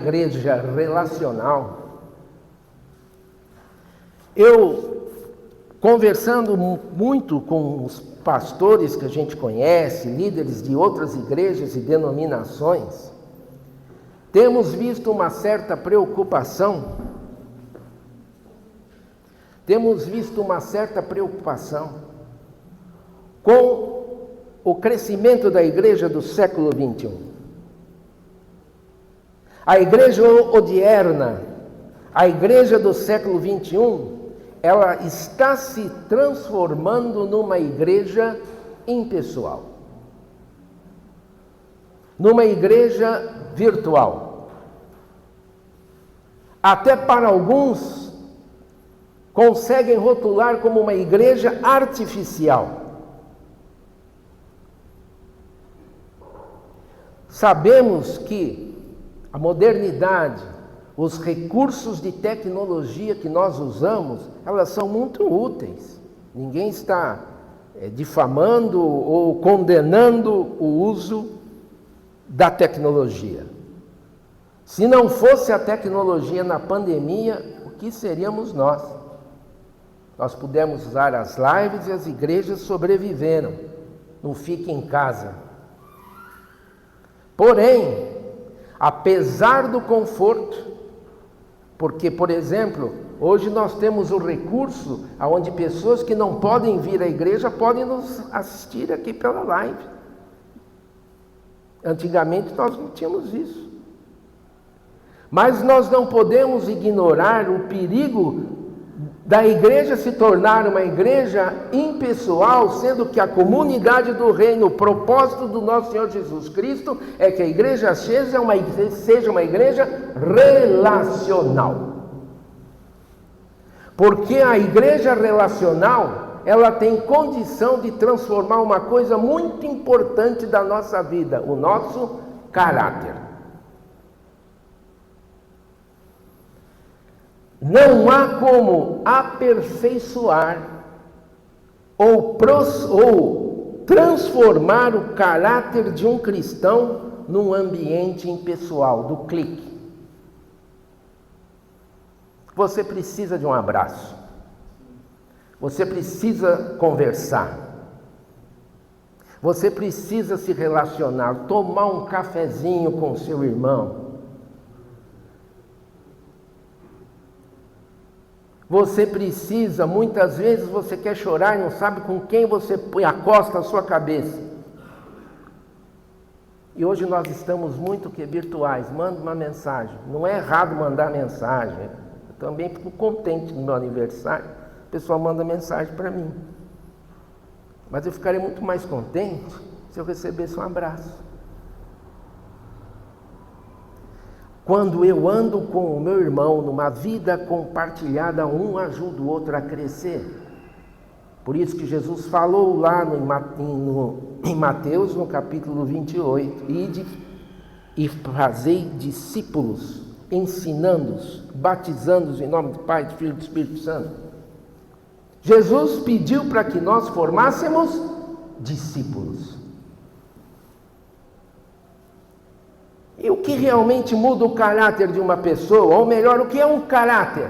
igreja relacional, eu, conversando muito com os pastores que a gente conhece, líderes de outras igrejas e denominações, temos visto uma certa preocupação, com o crescimento da igreja do século XXI. A igreja odierna, a igreja do século XXI, ela está se transformando numa igreja impessoal, numa igreja virtual. Até para alguns, conseguem rotular como uma igreja artificial. Sabemos que a modernidade, os recursos de tecnologia que nós usamos, elas são muito úteis. Ninguém está difamando ou condenando o uso da tecnologia. Se não fosse a tecnologia na pandemia, o que seríamos nós? Nós pudemos usar as lives e as igrejas sobreviveram. Não fique em casa. Porém, apesar do conforto, porque, por exemplo, hoje nós temos o recurso onde pessoas que não podem vir à igreja podem nos assistir aqui pela live. Antigamente nós não tínhamos isso. Mas nós não podemos ignorar o perigo da igreja se tornar uma igreja impessoal, sendo que a comunidade do reino, o propósito do nosso Senhor Jesus Cristo é que a igreja seja uma igreja relacional. Porque a igreja relacional, ela tem condição de transformar uma coisa muito importante da nossa vida, o nosso caráter. Não há como aperfeiçoar ou transformar o caráter de um cristão num ambiente impessoal, do clique. Você precisa de um abraço. Você precisa conversar. Você precisa se relacionar, tomar um cafezinho com o seu irmão. Você precisa, muitas vezes você quer chorar e não sabe com quem você acosta a sua cabeça. E hoje nós estamos muito virtuais, manda uma mensagem. Não é errado mandar mensagem. Eu também fico contente no meu aniversário, a pessoa manda mensagem para mim. Mas eu ficaria muito mais contente se eu recebesse um abraço. Quando eu ando com o meu irmão numa vida compartilhada, um ajuda o outro a crescer. Por isso que Jesus falou lá em Mateus, no capítulo 28, ide e fazei discípulos, ensinando-os, batizando-os em nome do Pai, do Filho e do Espírito Santo. Jesus pediu para que nós formássemos discípulos. E o que realmente muda o caráter de uma pessoa? Ou melhor, o que é um caráter?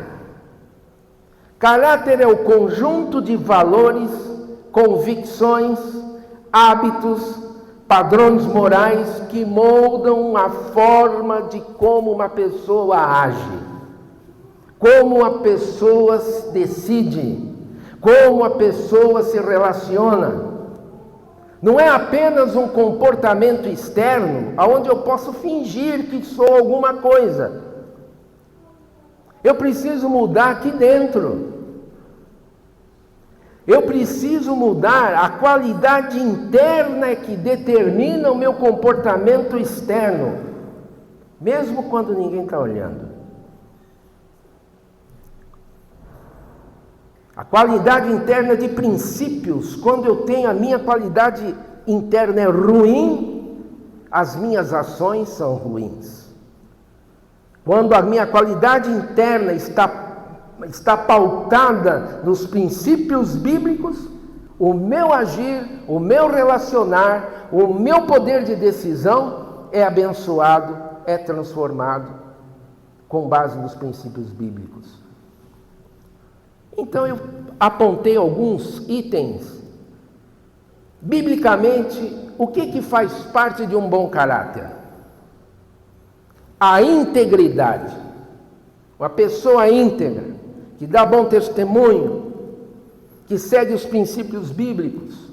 Caráter é o conjunto de valores, convicções, hábitos, padrões morais que moldam a forma de como uma pessoa age, como a pessoa decide, como a pessoa se relaciona. Não é apenas um comportamento externo, onde eu posso fingir que sou alguma coisa. Eu preciso mudar aqui dentro. Eu preciso mudar, a qualidade interna é que determina o meu comportamento externo, mesmo quando ninguém está olhando. A qualidade interna de princípios, quando eu tenho a minha qualidade interna é ruim, as minhas ações são ruins. Quando a minha qualidade interna está pautada nos princípios bíblicos, o meu agir, o meu relacionar, o meu poder de decisão é abençoado, é transformado com base nos princípios bíblicos. Então eu apontei alguns itens. Biblicamente, o que faz parte de um bom caráter? A integridade. Uma pessoa íntegra, que dá bom testemunho, que segue os princípios bíblicos,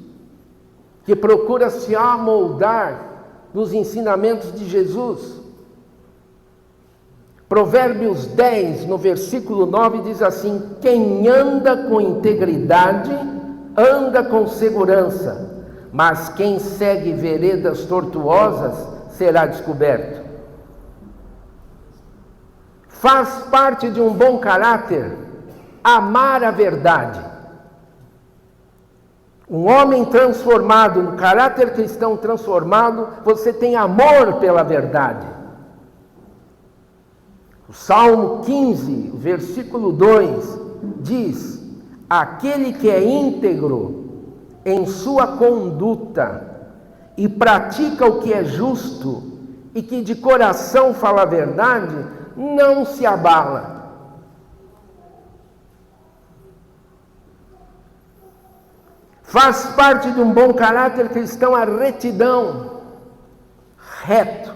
que procura se amoldar nos ensinamentos de Jesus. Provérbios 10, no versículo 9, diz assim: quem anda com integridade, anda com segurança, mas quem segue veredas tortuosas será descoberto. Faz parte de um bom caráter amar a verdade. Um homem transformado, no caráter cristão transformado, você tem amor pela verdade. O Salmo 15, versículo 2, diz: aquele que é íntegro em sua conduta e pratica o que é justo e que de coração fala a verdade, não se abala. Faz parte de um bom caráter cristão a retidão, reto,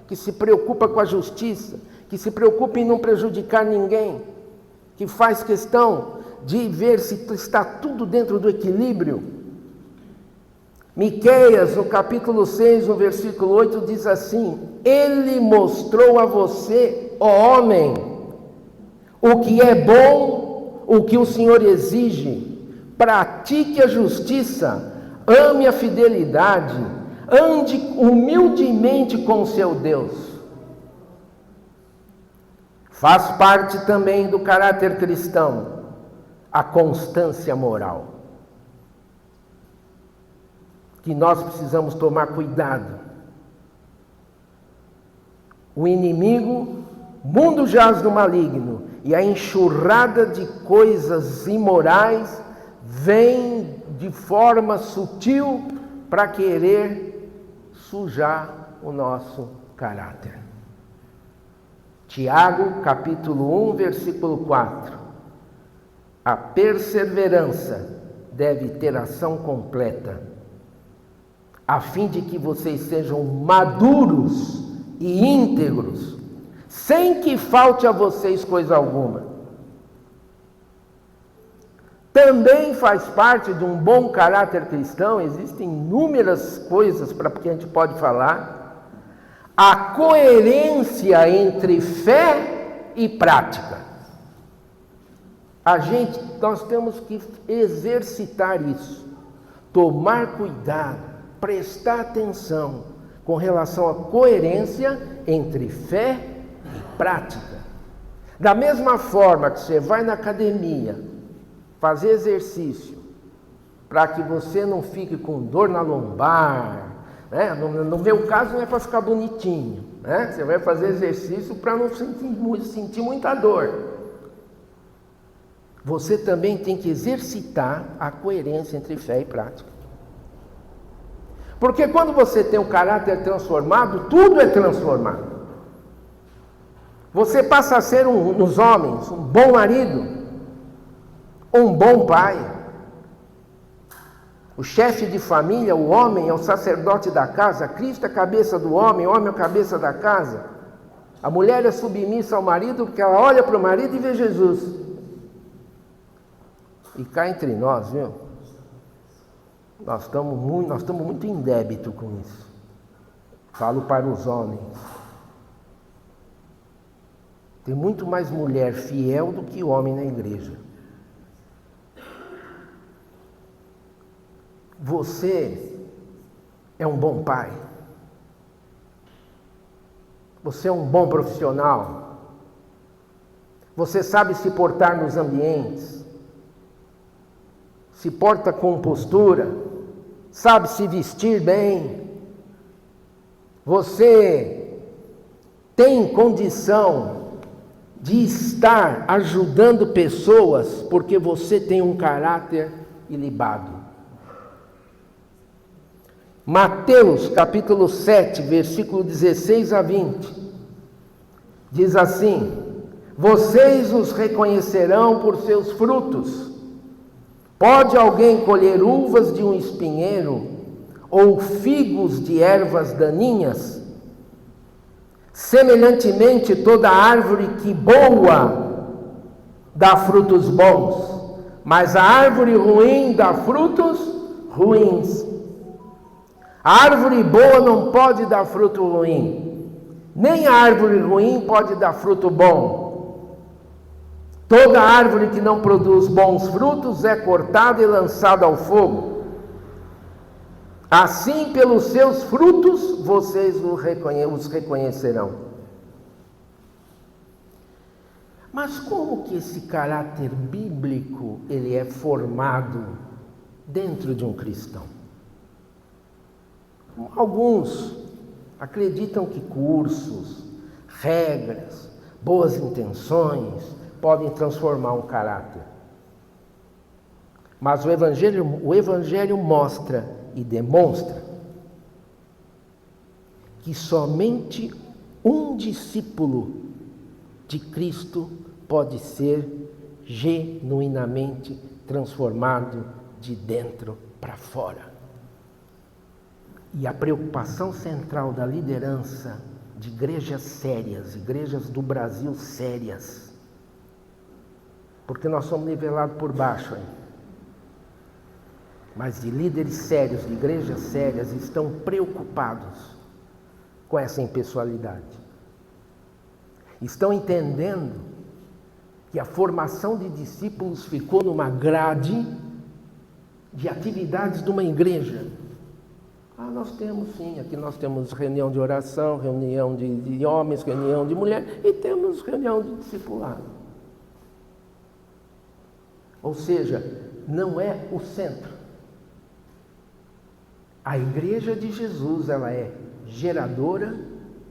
que se preocupa com a justiça, que se preocupa em não prejudicar ninguém, que faz questão de ver se está tudo dentro do equilíbrio. Miqueias, no capítulo 6, no versículo 8, diz assim: ele mostrou a você, ó homem, o que é bom, o que o Senhor exige. Pratique a justiça, ame a fidelidade, ande humildemente com o seu Deus. Faz parte também do caráter cristão a constância moral, que nós precisamos tomar cuidado. O inimigo, o mundo jaz no maligno, e a enxurrada de coisas imorais vem de forma sutil para querer sujar o nosso caráter. Tiago, capítulo 1, versículo 4. A perseverança deve ter ação completa, a fim de que vocês sejam maduros e íntegros, sem que falte a vocês coisa alguma. Também faz parte de um bom caráter cristão, existem inúmeras coisas para que a gente pode falar, a coerência entre fé e prática. Nós temos que exercitar isso, tomar cuidado, prestar atenção com relação à coerência entre fé e prática. Da mesma forma que você vai na academia fazer exercício, para que você não fique com dor na lombar, né? No meu caso não é para ficar bonitinho, né? Você vai fazer exercício para não sentir muita dor. Você também tem que exercitar a coerência entre fé e prática. Porque quando você tem um caráter transformado, tudo é transformado. Você passa a ser nos homens, um bom marido, um bom pai. O chefe de família, o homem, é o sacerdote da casa. Cristo é a cabeça do homem, o homem é a cabeça da casa. A mulher é submissa ao marido porque ela olha para o marido e vê Jesus. E cá entre nós, viu? Nós estamos muito em débito com isso. Falo para os homens. Tem muito mais mulher fiel do que homem na igreja. Você é um bom pai. Você é um bom profissional. Você sabe se portar nos ambientes. Se porta com postura. Sabe se vestir bem. Você tem condição de estar ajudando pessoas porque você tem um caráter ilibado. Mateus, capítulo 7, versículo 16 a 20, diz assim: vocês os reconhecerão por seus frutos. Pode alguém colher uvas de um espinheiro ou figos de ervas daninhas? Semelhantemente, toda árvore que boa dá frutos bons, mas a árvore ruim dá frutos ruins. A árvore boa não pode dar fruto ruim, nem a árvore ruim pode dar fruto bom. Toda árvore que não produz bons frutos é cortada e lançada ao fogo. Assim, pelos seus frutos, vocês os reconhecerão. Mas como que esse caráter bíblico ele é formado dentro de um cristão? Alguns acreditam que cursos, regras, boas intenções podem transformar um caráter. Mas o Evangelho mostra e demonstra que somente um discípulo de Cristo pode ser genuinamente transformado de dentro para fora. E a preocupação central da liderança de igrejas sérias, igrejas do Brasil sérias, porque nós somos nivelados por baixo aí. Mas de líderes sérios, de igrejas sérias, estão preocupados com essa impessoalidade. Estão entendendo que a formação de discípulos ficou numa grade de atividades de uma igreja. Nós temos sim, aqui nós temos reunião de oração, reunião de homens, reunião de mulheres, e temos reunião de discipulado. Ou seja, não é o centro. A igreja de Jesus, ela é geradora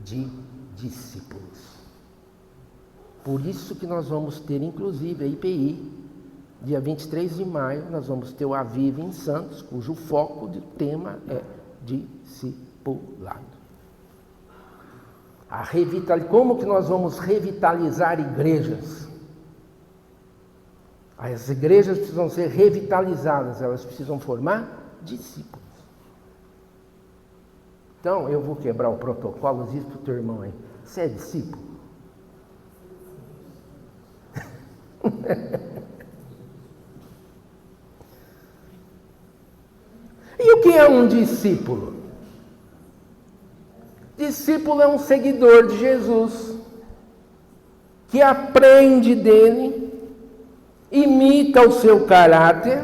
de discípulos. Por isso que nós vamos ter, inclusive, a IPI, dia 23 de maio, nós vamos ter o Aviva em Santos, cujo foco do tema é discipulado. Como que nós vamos revitalizar igrejas? As igrejas precisam ser revitalizadas, elas precisam formar discípulos. Então, eu vou quebrar o protocolo, diz para o teu irmão aí, você é discípulo? E o que é um discípulo? Discípulo é um seguidor de Jesus, que aprende dele, imita o seu caráter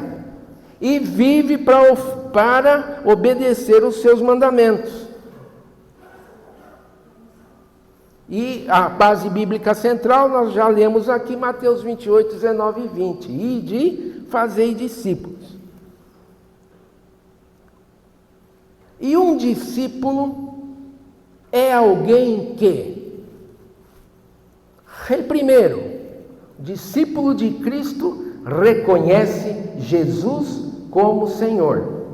e vive para obedecer os seus mandamentos. E a base bíblica central, nós já lemos aqui, Mateus 28, 19 e 20. Ide, fazei discípulos. E um discípulo é alguém que, primeiro, discípulo de Cristo reconhece Jesus como Senhor.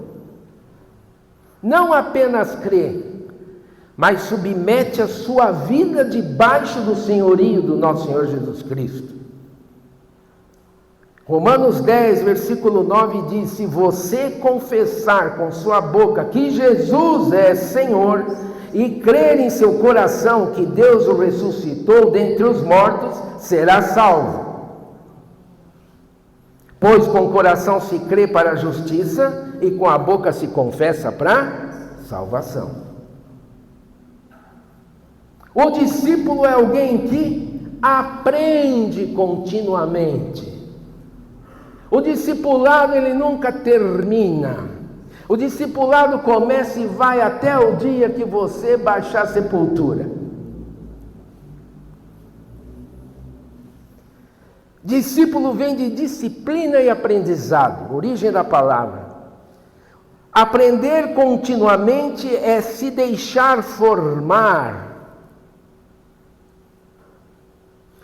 Não apenas crê, mas submete a sua vida debaixo do senhorio do nosso Senhor Jesus Cristo. Romanos 10, versículo 9 diz: se você confessar com sua boca que Jesus é Senhor e crer em seu coração que Deus o ressuscitou dentre os mortos, será salvo. Pois com o coração se crê para a justiça e com a boca se confessa para salvação. O discípulo é alguém que aprende continuamente. O discipulado ele nunca termina. O discipulado começa e vai até o dia que você baixar a sepultura. Discípulo vem de disciplina e aprendizado, origem da palavra. Aprender continuamente é se deixar formar.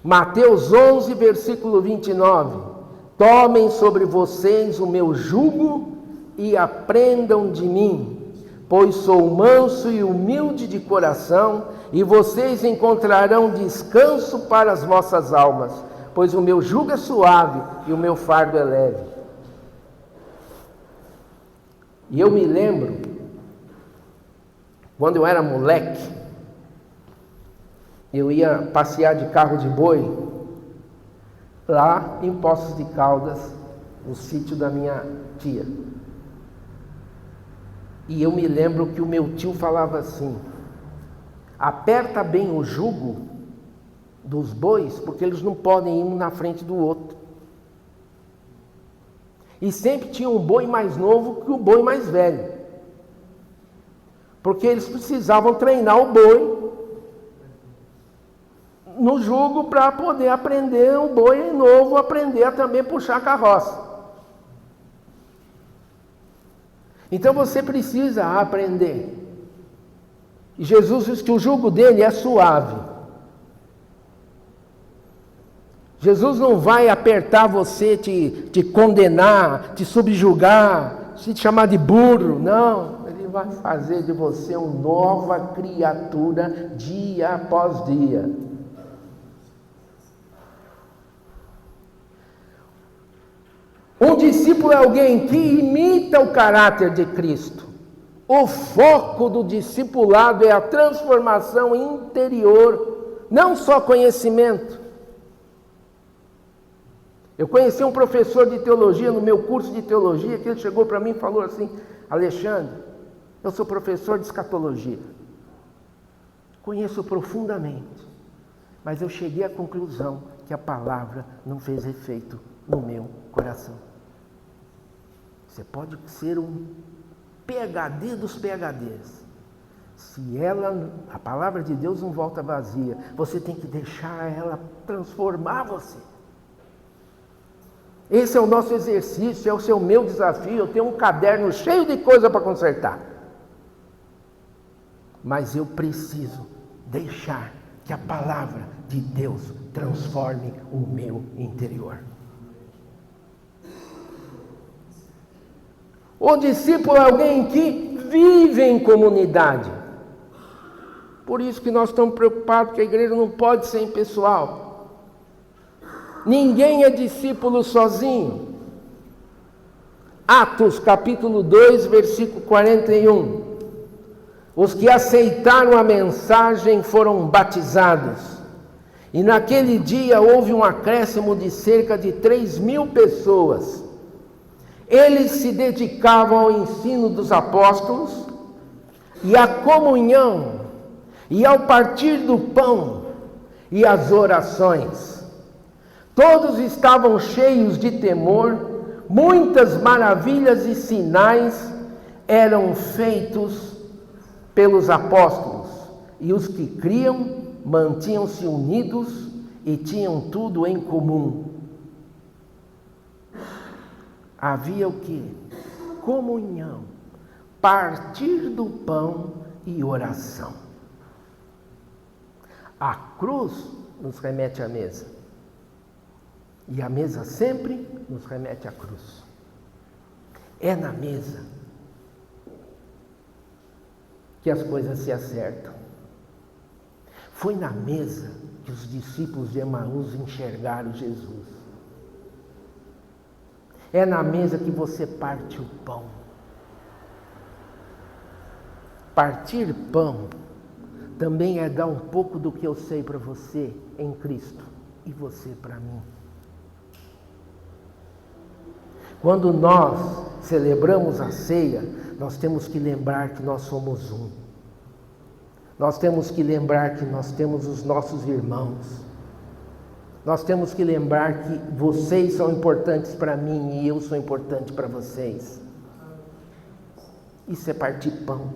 Mateus 11, versículo 29. Tomem sobre vocês o meu jugo e aprendam de mim, pois sou manso e humilde de coração, e vocês encontrarão descanso para as vossas almas, pois o meu jugo é suave e o meu fardo é leve. E eu me lembro, quando eu era moleque, eu ia passear de carro de boi, lá em Poços de Caldas, no sítio da minha tia. E eu me lembro que o meu tio falava assim: aperta bem o jugo dos bois, porque eles não podem ir um na frente do outro. E sempre tinha um boi mais novo que o boi mais velho, porque eles precisavam treinar o boi no jugo para poder aprender, o boi novo aprender a também puxar a carroça. Então você precisa aprender. E Jesus diz que o jugo dele é suave. Jesus não vai apertar você, te condenar, te subjugar, te chamar de burro, não. Ele vai fazer de você uma nova criatura dia após dia. Um discípulo é alguém que imita o caráter de Cristo. O foco do discipulado é a transformação interior, não só conhecimento. Eu conheci um professor de teologia no meu curso de teologia, que ele chegou para mim e falou assim: Alexandre, eu sou professor de escatologia, conheço profundamente, mas eu cheguei à conclusão que a palavra não fez efeito no meu coração. Você pode ser um PhD dos PhDs. Se a palavra de Deus não volta vazia, você tem que deixar ela transformar você. Esse é o nosso exercício, é o meu desafio. Eu tenho um caderno cheio de coisa para consertar. Mas eu preciso deixar que a palavra de Deus transforme o meu interior. O discípulo é alguém que vive em comunidade. Por isso que nós estamos preocupados que a igreja não pode ser impessoal. Ninguém é discípulo sozinho. Atos capítulo 2, versículo 41. Os que aceitaram a mensagem foram batizados. E naquele dia houve um acréscimo de cerca de 3.000 pessoas. Eles se dedicavam ao ensino dos apóstolos e à comunhão, e ao partir do pão e às orações. Todos estavam cheios de temor, muitas maravilhas e sinais eram feitos pelos apóstolos, e os que criam mantinham-se unidos e tinham tudo em comum. Havia o que? Comunhão, partir do pão e oração. A cruz nos remete à mesa. E a mesa sempre nos remete à cruz. É na mesa que as coisas se acertam. Foi na mesa que os discípulos de Emaús enxergaram Jesus. É na mesa que você parte o pão. Partir pão também é dar um pouco do que eu sei para você em Cristo e você para mim. Quando nós celebramos a ceia, nós temos que lembrar que nós somos um. Nós temos que lembrar que nós temos os nossos irmãos. Nós temos que lembrar que vocês são importantes para mim e eu sou importante para vocês. Isso é partir pão.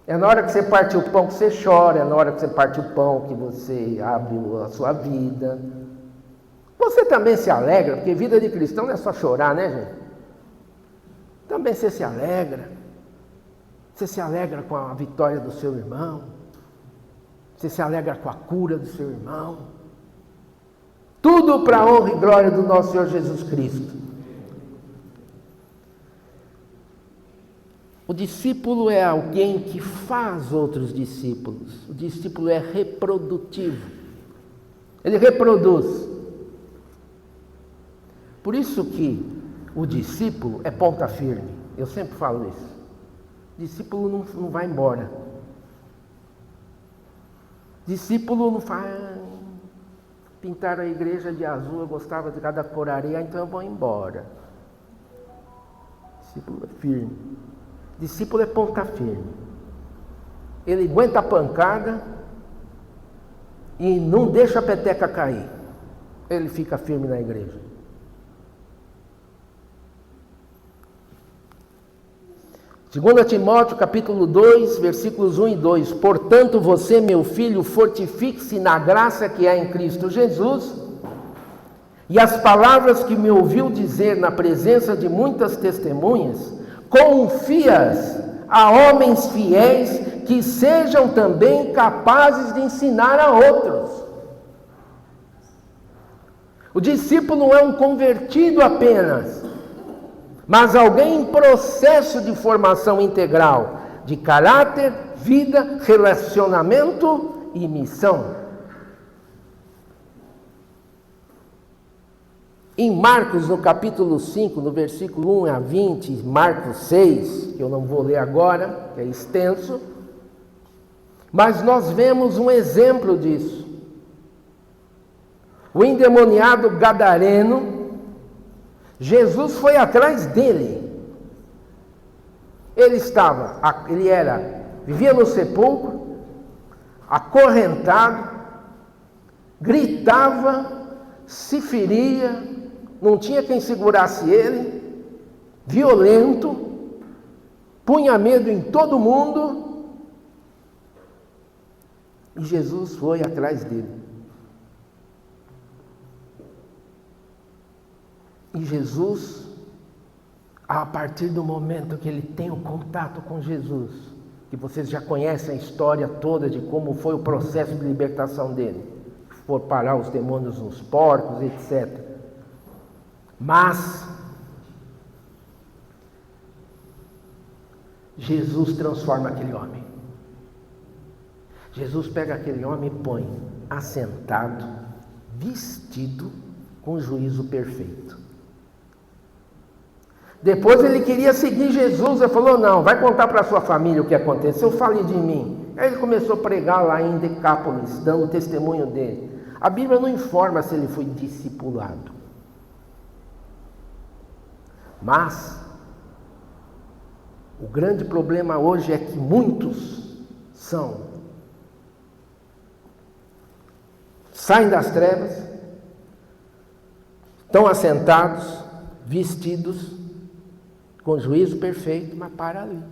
É na hora que você parte o pão que você chora, é na hora que você parte o pão que você abre a sua vida. Você também se alegra, porque vida de cristão não é só chorar, né, gente? Também você se alegra. Você se alegra com a vitória do seu irmão. Você se alegra com a cura do seu irmão. Tudo para a honra e glória do nosso Senhor Jesus Cristo. O discípulo é alguém que faz outros discípulos. O discípulo é reprodutivo. Ele reproduz. Por isso que o discípulo é ponta firme. Eu sempre falo isso. O discípulo não vai embora. Discípulo não faz... Pintaram a igreja de azul, eu gostava de cada cor areia, então eu vou embora. Discípulo é firme. Discípulo é ponta firme. Ele aguenta a pancada e não deixa a peteca cair. Ele fica firme na igreja. Segundo Timóteo, capítulo 2, versículos 1 e 2. Portanto, você, meu filho, fortifique-se na graça que há em Cristo Jesus, e as palavras que me ouviu dizer na presença de muitas testemunhas, confia-as a homens fiéis que sejam também capazes de ensinar a outros. O discípulo não é um convertido apenas, mas alguém em processo de formação integral de caráter, vida, relacionamento e missão. Em Marcos, no capítulo 5, no versículo 1 a 20, Marcos 6, que eu não vou ler agora, que é extenso, mas nós vemos um exemplo disso. O endemoniado gadareno, Jesus foi atrás dele. Vivia no sepulcro, acorrentado, gritava, se feria, não tinha quem segurasse ele, violento, punha medo em todo mundo, e Jesus foi atrás dele. E Jesus, a partir do momento que ele tem o contato com Jesus, que vocês já conhecem a história toda de como foi o processo de libertação dele, for parar os demônios nos porcos, etc. Mas Jesus transforma aquele homem. Jesus pega aquele homem e põe assentado, vestido, com juízo perfeito. Depois ele queria seguir Jesus, ele falou, não, vai contar para a sua família o que aconteceu, fale de mim. Aí ele começou a pregar lá em Decápolis, dando testemunho dele. A Bíblia não informa se ele foi discipulado. Mas, o grande problema hoje é que muitos saem das trevas, estão assentados, vestidos, com juízo perfeito, mas para ali.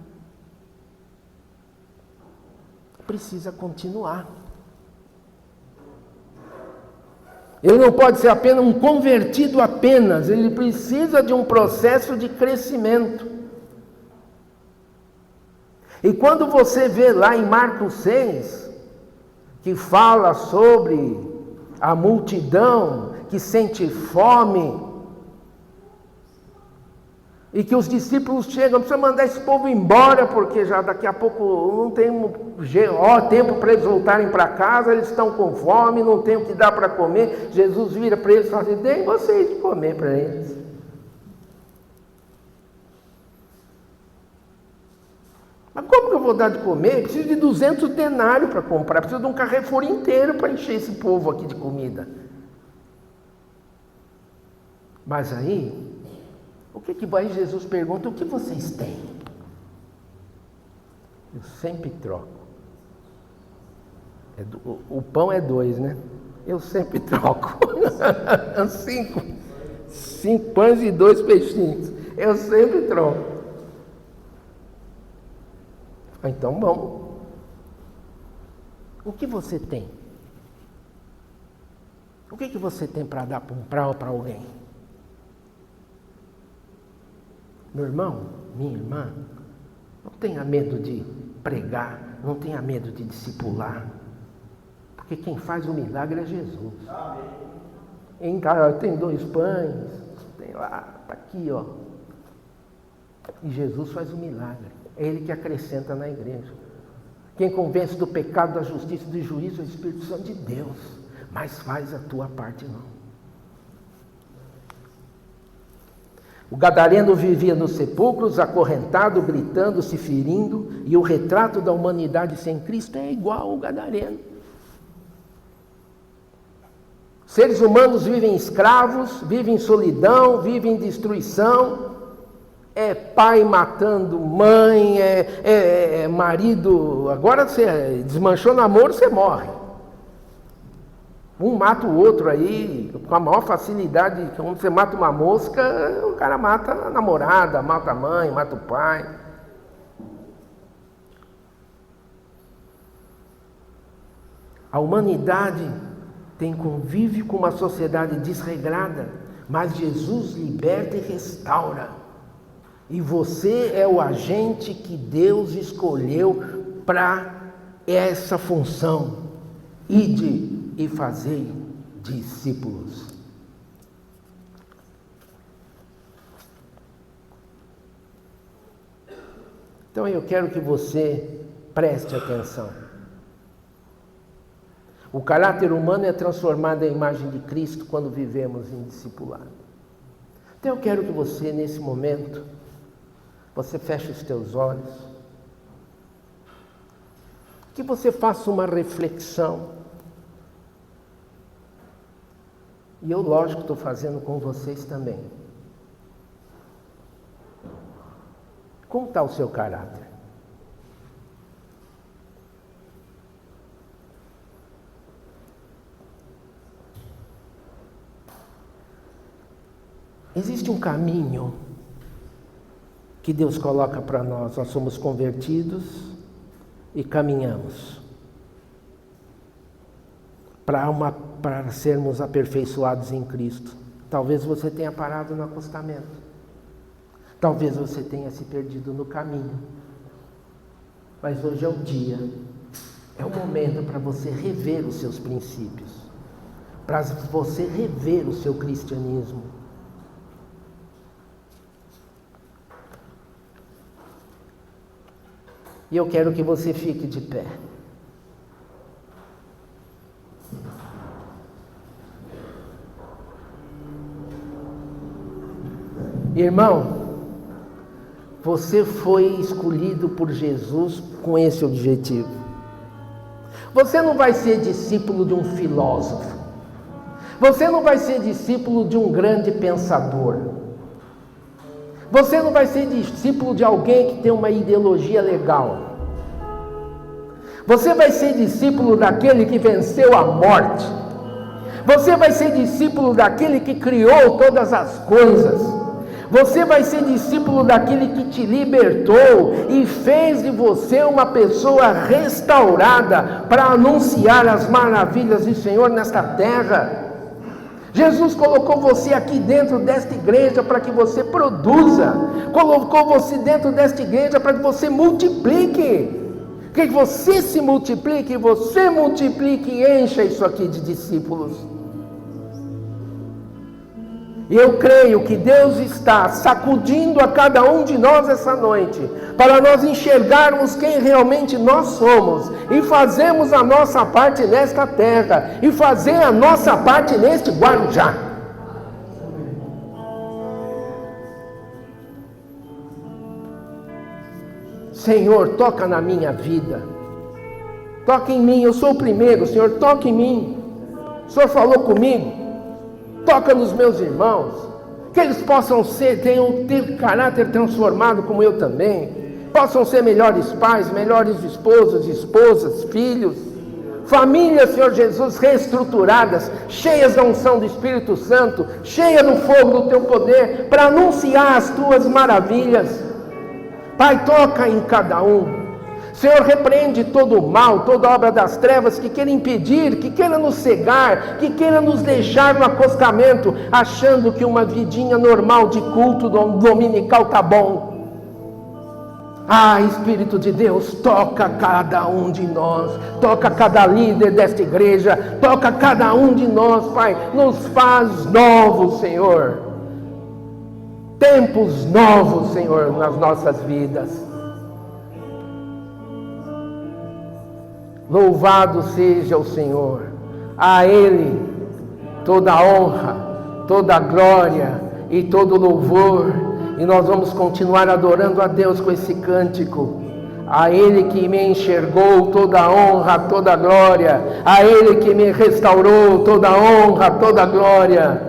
Precisa continuar. Ele não pode ser apenas um convertido apenas, ele precisa de um processo de crescimento. E quando você vê lá em Marcos 6, que fala sobre a multidão que sente fome, e que os discípulos chegam, precisa mandar esse povo embora, porque já daqui a pouco não tem tempo para eles voltarem para casa, eles estão com fome, não tem o que dar para comer. Jesus vira para eles e fala assim, deem vocês de comer para eles. Mas como que eu vou dar de comer? Preciso de 200 denários para comprar, preciso de um Carrefour inteiro para encher esse povo aqui de comida. Mas aí, o que vai? Jesus pergunta, o que vocês têm? Eu sempre troco. O pão é 2, né? Eu sempre troco. 5 pães e 2 peixinhos. Eu sempre troco. Então vamos. O que você tem? O que você tem para dar para alguém? Meu irmão, minha irmã, não tenha medo de pregar, não tenha medo de discipular, porque quem faz o milagre é Jesus. Em casa tem 2 pães, tem lá, está aqui, ó. E Jesus faz o milagre. é Ele que acrescenta na igreja. Quem convence do pecado, da justiça e do juízo é o Espírito Santo de Deus, mas faz a tua parte não. O gadareno vivia nos sepulcros, acorrentado, gritando, se ferindo, e o retrato da humanidade sem Cristo é igual ao gadareno. Seres humanos vivem escravos, vivem em solidão, vivem em destruição. É pai matando mãe, é marido. Agora você desmanchou namoro, você morre. Um mata o outro aí, com a maior facilidade. Quando você mata uma mosca, o cara mata a namorada, mata a mãe, mata o pai. A humanidade tem convívio com uma sociedade desregrada, mas Jesus liberta e restaura. E você é o agente que Deus escolheu para essa função. Ide e fazei discípulos. Então eu quero que você preste atenção. O caráter humano é transformado em imagem de Cristo quando vivemos em discipulado. Então eu quero que você, nesse momento, você feche os teus olhos, que você faça uma reflexão. E eu, lógico, estou fazendo com vocês também. Como está o seu caráter? Existe um caminho que Deus coloca para nós. Nós somos convertidos e caminhamos para sermos aperfeiçoados em Cristo. Talvez você tenha parado no acostamento. Talvez você tenha se perdido no caminho. Mas hoje é o dia, é o momento para você rever os seus princípios, para você rever o seu cristianismo. E eu quero que você fique de pé. Irmão, você foi escolhido por Jesus com esse objetivo. Você não vai ser discípulo de um filósofo. Você não vai ser discípulo de um grande pensador. Você não vai ser discípulo de alguém que tem uma ideologia legal. Você vai ser discípulo daquele que venceu a morte. Você vai ser discípulo daquele que criou todas as coisas. Você vai ser discípulo daquele que te libertou e fez de você uma pessoa restaurada para anunciar as maravilhas do Senhor nesta terra. Jesus colocou você aqui dentro desta igreja para que você produza. Colocou você dentro desta igreja para que você multiplique. Que você se multiplique, você multiplique e encha isso aqui de discípulos. E eu creio que Deus está sacudindo a cada um de nós essa noite, para nós enxergarmos quem realmente nós somos, e fazermos a nossa parte nesta terra, e fazer a nossa parte neste Guarujá. Senhor, toca na minha vida, toca em mim, eu sou o primeiro, Senhor, toca em mim. O Senhor falou comigo. Toca nos meus irmãos, que eles possam ter caráter transformado como eu também, possam ser melhores pais, melhores esposos, esposas, filhos, famílias, Senhor Jesus, reestruturadas, cheias da unção do Espírito Santo, cheias do fogo do Teu poder, para anunciar as Tuas maravilhas. Pai, toca em cada um. Senhor, repreende todo o mal, toda obra das trevas que queira impedir, que queira nos cegar, que queira nos deixar no acostamento, achando que uma vidinha normal de culto dominical está bom. Ah, Espírito de Deus, toca cada um de nós, toca cada líder desta igreja, toca cada um de nós, Pai, nos faz novos, Senhor. Tempos novos, Senhor, nas nossas vidas. Louvado seja o Senhor. A Ele toda a honra, toda a glória e todo o louvor. E nós vamos continuar adorando a Deus com esse cântico. A Ele que me enxergou, toda a honra, toda a glória. A Ele que me restaurou, toda a honra, toda a glória.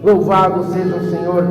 Louvado seja o Senhor.